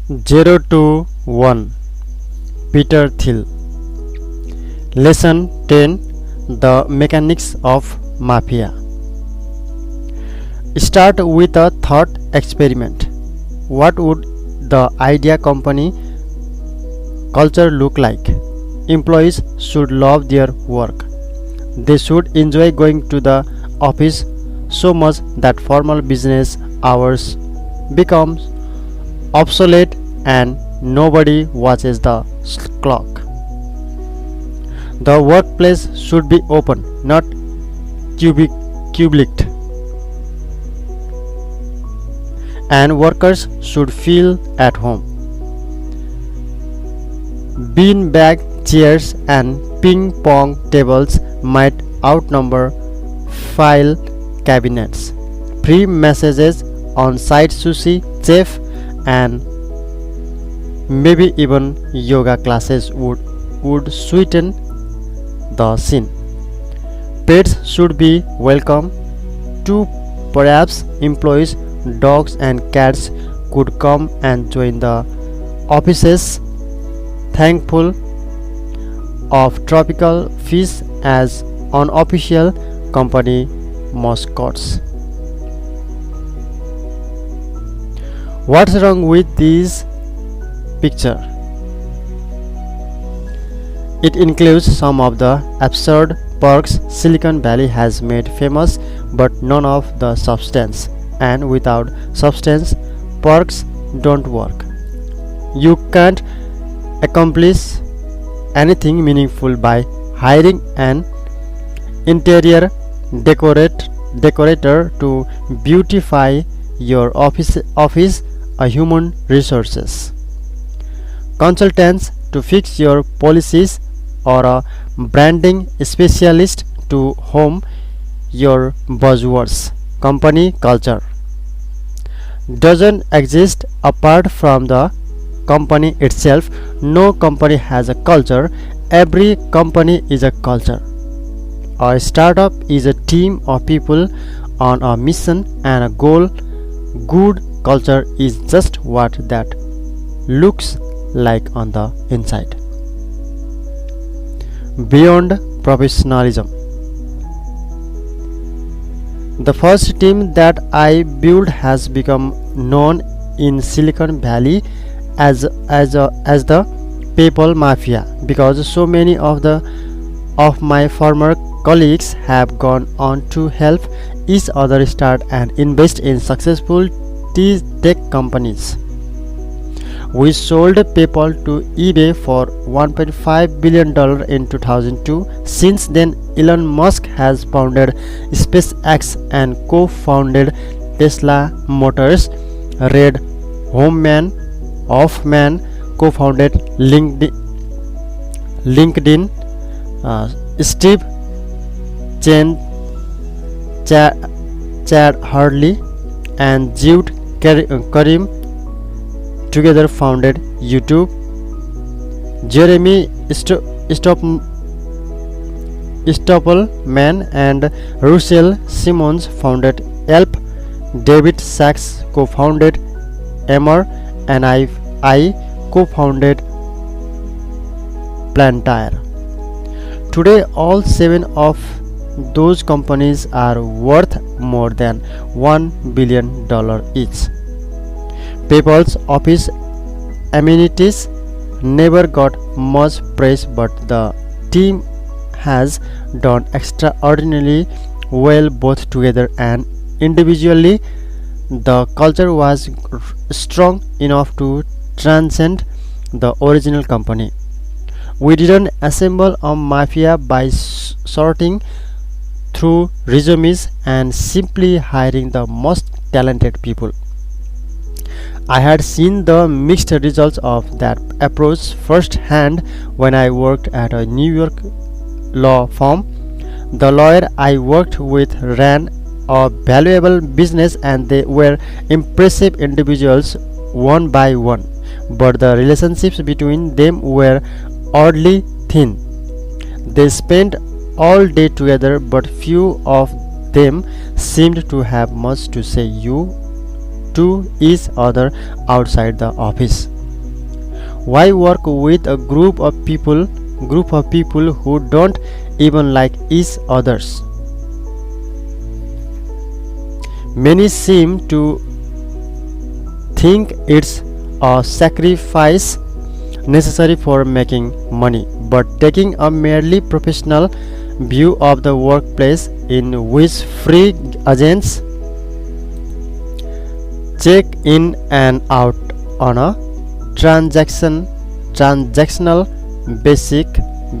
0 to 1 Peter Thiel. Lesson 10. The Mechanics of Mafia. Start with a thought experiment. What would the idea company culture look like? Employees should love their work. They should enjoy going to the office so much that formal business hours becomes obsolete and nobody watches the clock. The workplace should be open, not cubicled, and workers should feel at home. Beanbag chairs and ping pong tables might outnumber file cabinets. Free messages, on site sushi, chef, and maybe even yoga classes would sweeten the scene. Pets should be welcome too. Perhaps employees, dogs, and cats could come and join the offices, thankful of tropical fish as unofficial company mascots. What's wrong with this picture? It includes some of the absurd perks Silicon Valley has made famous, but none of the substance. And without substance, perks don't work. You can't accomplish anything meaningful by hiring an interior decorator to beautify your office, a human resources consultants to fix your policies, or a branding specialist to home your buzzwords. Company culture doesn't exist apart from the company itself. No company has a culture. Every company is a culture. A startup is a team of people on a mission and a goal. Good culture is just what that looks like on the inside. Beyond professionalism. The first team that I built has become known in Silicon Valley as the PayPal Mafia, because so many of my former colleagues have gone on to help each other start and invest in successful tech companies. We sold PayPal to eBay for $1.5 billion in 2002. Since then, Elon Musk has founded SpaceX and co-founded Tesla Motors. Reid Hoffman co-founded LinkedIn. Steve Chen, Chad Hurley, and Jude Karim together founded YouTube. Jeremy Stoppelman and Russell Simmons founded Yelp. David Sachs co-founded Emmer, and I co-founded Plantair. Today, all 7 of those companies are worth more than $1 billion each. PayPal's office amenities never got much praise, but the team has done extraordinarily well both together and individually. The culture was strong enough to transcend the original company. We didn't assemble a mafia by sorting through resumes and simply hiring the most talented people. I had seen the mixed results of that approach firsthand when I worked at a New York law firm. The lawyer I worked with ran a valuable business, and they were impressive individuals one by one, but the relationships between them were oddly thin. They spent all day together, but few of them seemed to have much to say to each other outside the office. Why work with a group of people who don't even like each others? Many seem to think it's a sacrifice necessary for making money, but taking a merely professional view of the workplace in which free agents check in and out on a transactional basic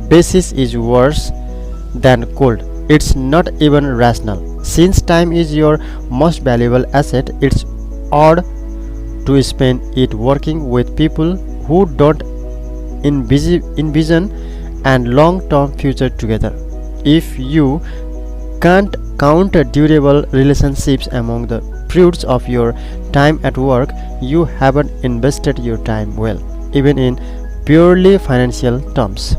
basis is worse than cold. It's not even rational. Since time is your most valuable asset, it's odd to spend it working with people who don't envision and long-term future together. If you can't count durable relationships among the fruits of your time at work, you haven't invested your time well, even in purely financial terms.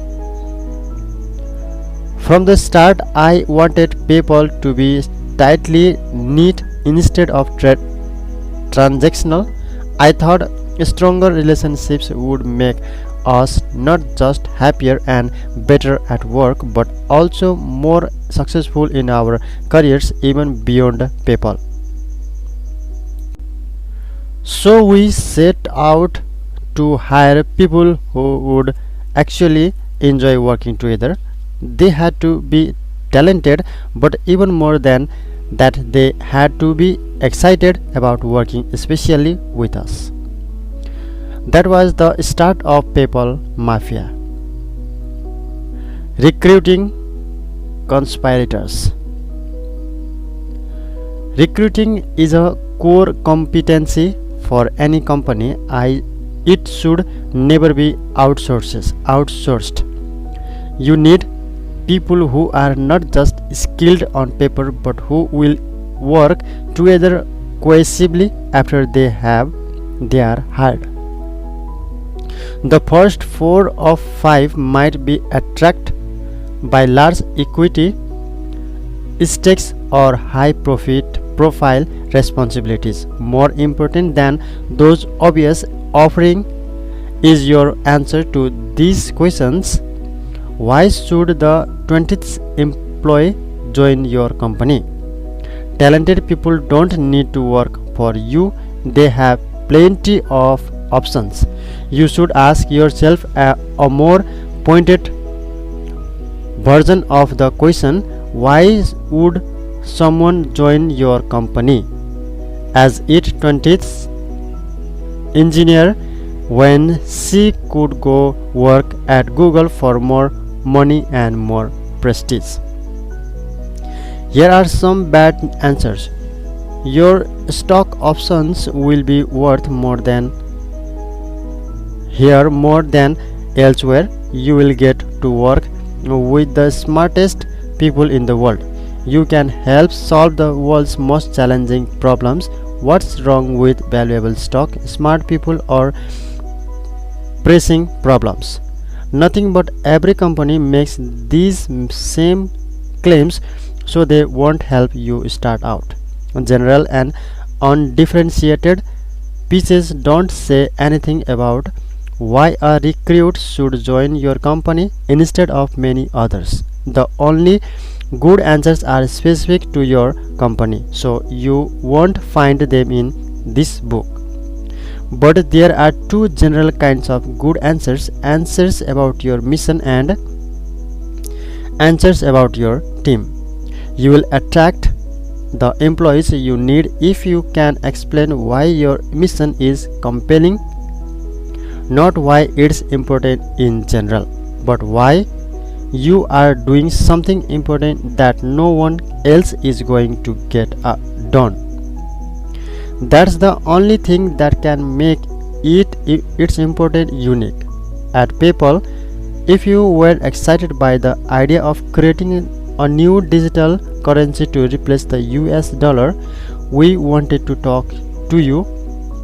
From the start, I wanted people to be tightly knit instead of transactional. I thought stronger relationships would make us not just happier and better at work, but also more successful in our careers, even beyond PayPal. So we set out to hire people who would actually enjoy working together. They had to be talented, but even more than that, they had to be excited about working especially with us. That was the start of PayPal Mafia. Recruiting conspirators. Recruiting is a core competency for any company. It should never be outsourced. You need people who are not just skilled on paper, but who will work together cohesively after they are hired. The first 4 or 5 might be attracted by large equity stakes or high profile responsibilities. More important than those obvious offering is your answer to these questions. Why should the 20th employee join your company? Talented people don't need to work for you, they have plenty of options. You should ask yourself a more pointed version of the question: why would someone join your company? As it 20th engineer when she could go work at Google for more money and more prestige? Here are some bad answers. Your stock options will be worth more than elsewhere. You will get to work with the smartest people in the world. You can help solve the world's most challenging problems. What's wrong with valuable stock, smart people, or pressing problems? Nothing, but every company makes these same claims, so they won't help you start out. General and undifferentiated pieces don't say anything about why a recruit should join your company instead of many others. The only good answers are specific to your company, so you won't find them in this book. But there are two general kinds of good answers: answers about your mission and answers about your team. You will attract the employees you need if you can explain why your mission is compelling, not why it's important in general, but why you are doing something important that no one else is going to get done. That's the only thing that can make its important unique. At PayPal, if you were excited by the idea of creating a new digital currency to replace the US dollar, we wanted to talk to you.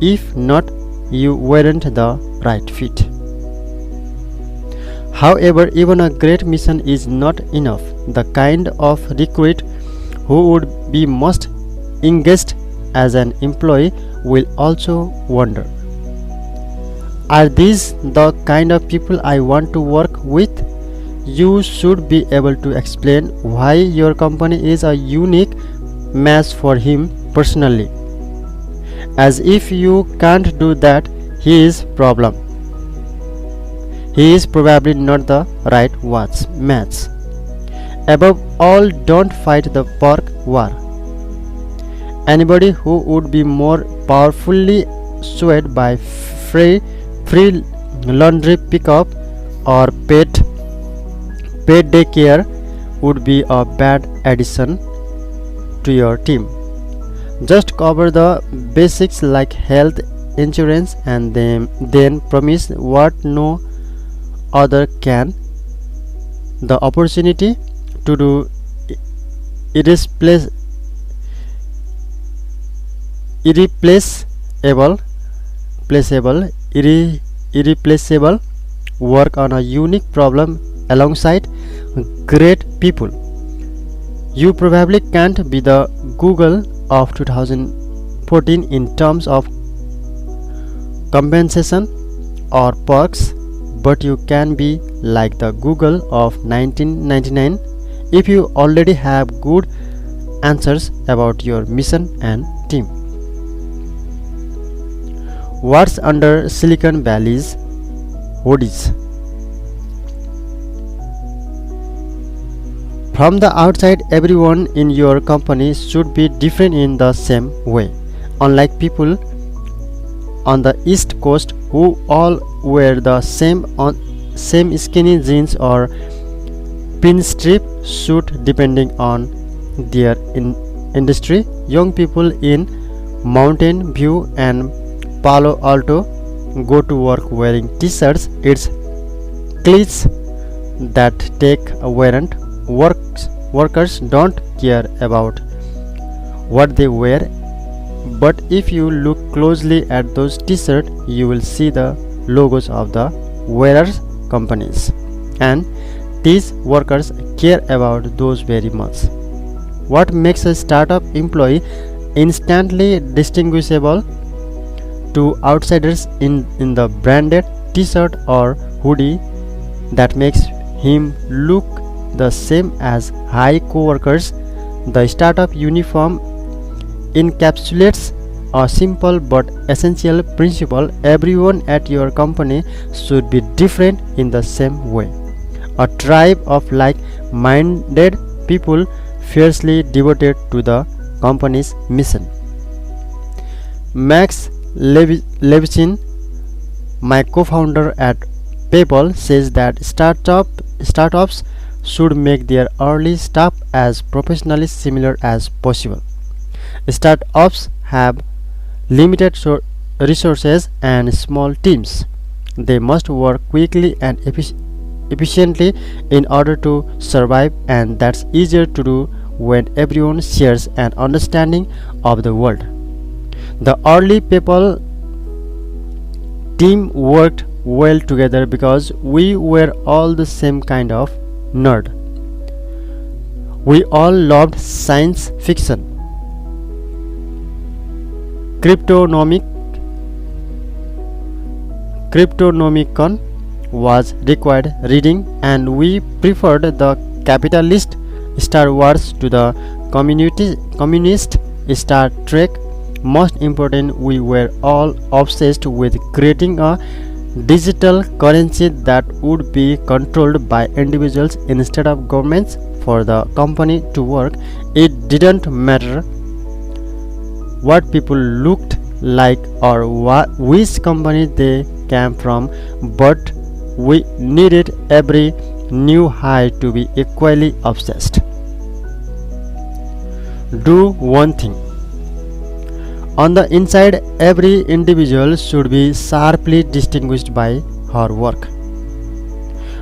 If not, you weren't the right fit. However, even a great mission is not enough. The kind of recruit who would be most engaged as an employee will also wonder, Are these the kind of people I want to work with? You should be able to explain why your company is a unique match for him personally. As if you can't do that, he is problem. He is probably not the right match. Above all, don't fight the pork war. Anybody who would be more powerfully swayed by free laundry pickup or paid daycare would be a bad addition to your team. Just cover the basics like health insurance and then promise what no other can: the opportunity to do irreplaceable irreplaceable work on a unique problem alongside great people. You probably can't be the Google of 2014 in terms of compensation or perks, but you can be like the Google of 1999 if you already have good answers about your mission and team. What's under Silicon Valley's hoodies? From the outside, everyone in your company should be different in the same way. Unlike people on the East Coast who all wear the same skinny jeans or pinstripe suit depending on their industry, young people in Mountain View and Palo Alto go to work wearing t-shirts. It's cleats that take a warrant. Workers don't care about what they wear, but if you look closely at those t-shirts, you will see the logos of the wearers companies, and these workers care about those very much. What makes a startup employee instantly distinguishable to outsiders in the branded t-shirt or hoodie that makes him look the same as high co-workers? The startup uniform encapsulates a simple but essential principle: everyone at your company should be different in the same way. A tribe of like-minded people fiercely devoted to the company's mission. Max Levchin, my co-founder at PayPal, says that startups should make their early staff as professionally similar as possible. Startups have limited resources and small teams. They must work quickly and efficiently in order to survive, and that's easier to do when everyone shares an understanding of the world. The early PayPal team worked well together because we were all the same kind of nerd. We all loved science fiction. Cryptonomicon was required reading, and we preferred the capitalist Star Wars to the communist Star Trek. Most important, we were all obsessed with creating a digital currency that would be controlled by individuals instead of governments. For the company to work, it didn't matter what people looked like or which company they came from, but we needed every new hire to be equally obsessed. Do one thing. On the inside, every individual should be sharply distinguished by her work.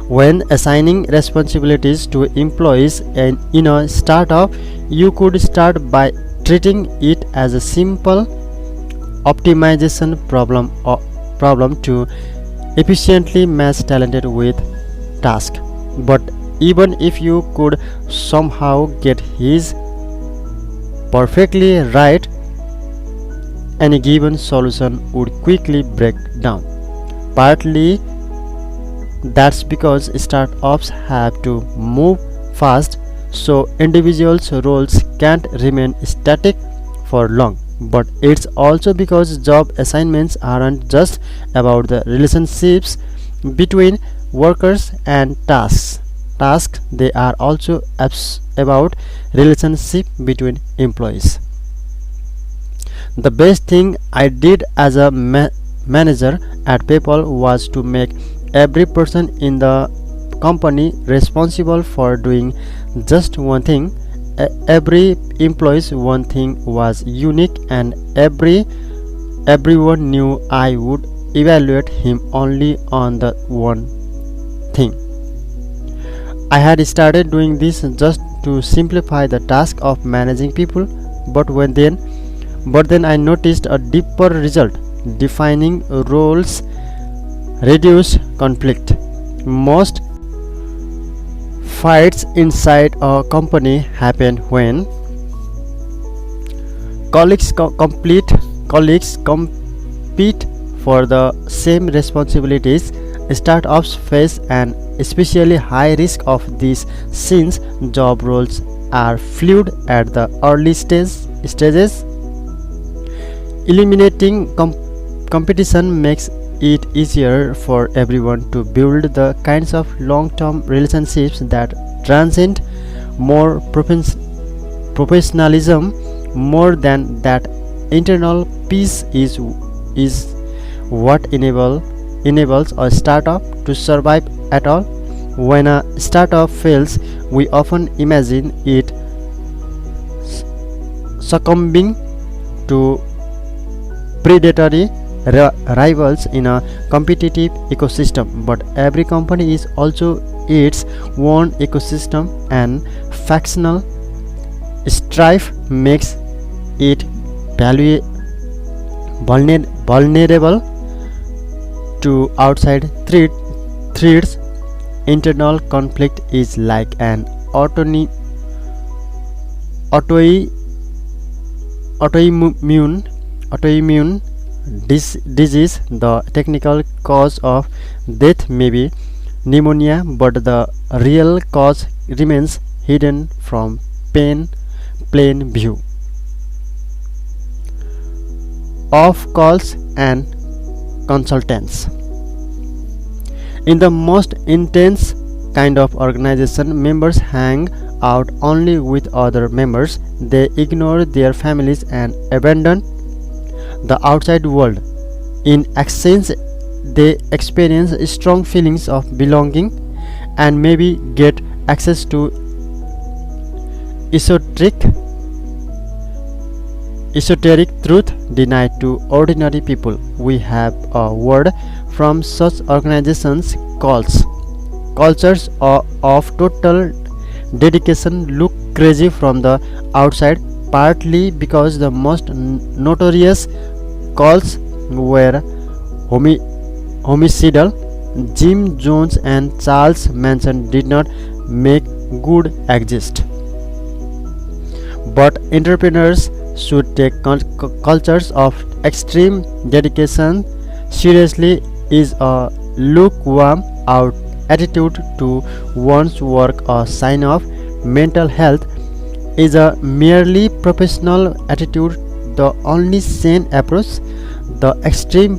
When assigning responsibilities to employees in a startup, you could start by treating it as a simple optimization problem to efficiently match talented with tasks. But even if you could somehow get his perfectly right, any given solution would quickly break down. Partly that's because startups have to move fast, so individuals' roles can't remain static for long. But it's also because job assignments aren't just about the relationships between workers and tasks, they are also about relationship between employees. The best thing I did as a manager at PayPal was to make every person in the company responsible for doing just one thing. Every employee's one thing was unique, and everyone knew I would evaluate him only on the one thing. I had started doing this just to simplify the task of managing people, but then I noticed a deeper result. Defining roles reduced conflict. Most fights inside a company happen when colleagues compete for the same responsibilities. Startups face an especially high risk of this since job roles are fluid at the early stages. Eliminating competition makes it easier for everyone to build the kinds of long-term relationships that transcend more professionalism. More than that, internal peace is what enables a startup to survive at all. When a startup fails, we often imagine it succumbing to predatory rivals in a competitive ecosystem, but every company is also its own ecosystem, and factional strife makes it vulnerable to outside threats. Internal conflict is like an autoimmune disease. The technical cause of death may be pneumonia, but the real cause remains hidden from plain view. Off calls and consultants. In the most intense kind of organization, members hang out only with other members. They ignore their families and abandon the outside world. In exchange, they experience strong feelings of belonging and maybe get access to esoteric truth denied to ordinary people. We have a word from such organizations calls cultures of total dedication look crazy from the outside, partly because the most notorious cults were homicidal. Jim Jones and Charles Manson did not make good exist, but entrepreneurs should take cultures of extreme dedication seriously. Is a lukewarm out attitude to one's work a sign of mental health? Is a merely professional attitude the only sane approach? The extreme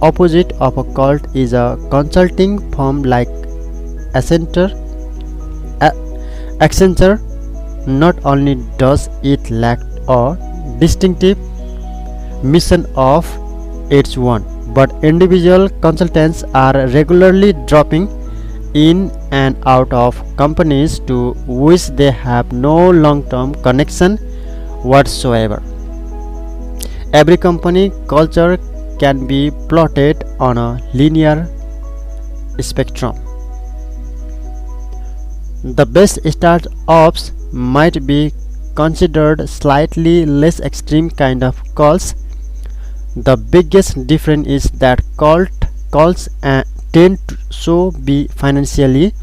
opposite of a cult is a consulting firm like Accenture. Not only does it lack a distinctive mission of its own, but individual consultants are regularly dropping in and out of companies to which they have no long-term connection whatsoever. Every company culture can be plotted on a linear spectrum. The best startups might be considered slightly less extreme kind of cults. The biggest difference is that cults tend to so be financially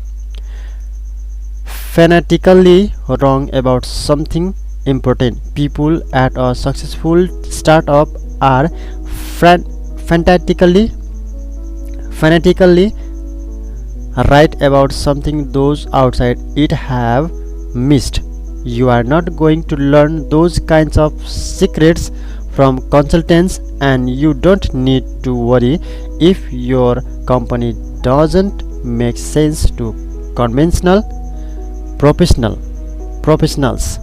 fanatically wrong about something important. People at a successful startup are fanatically fanatically write about something those outside it have missed. You are not going to learn those kinds of secrets from consultants, and you don't need to worry if your company doesn't make sense to conventional professional professionals.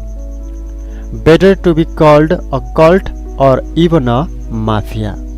Better to be called a cult or even a mafia.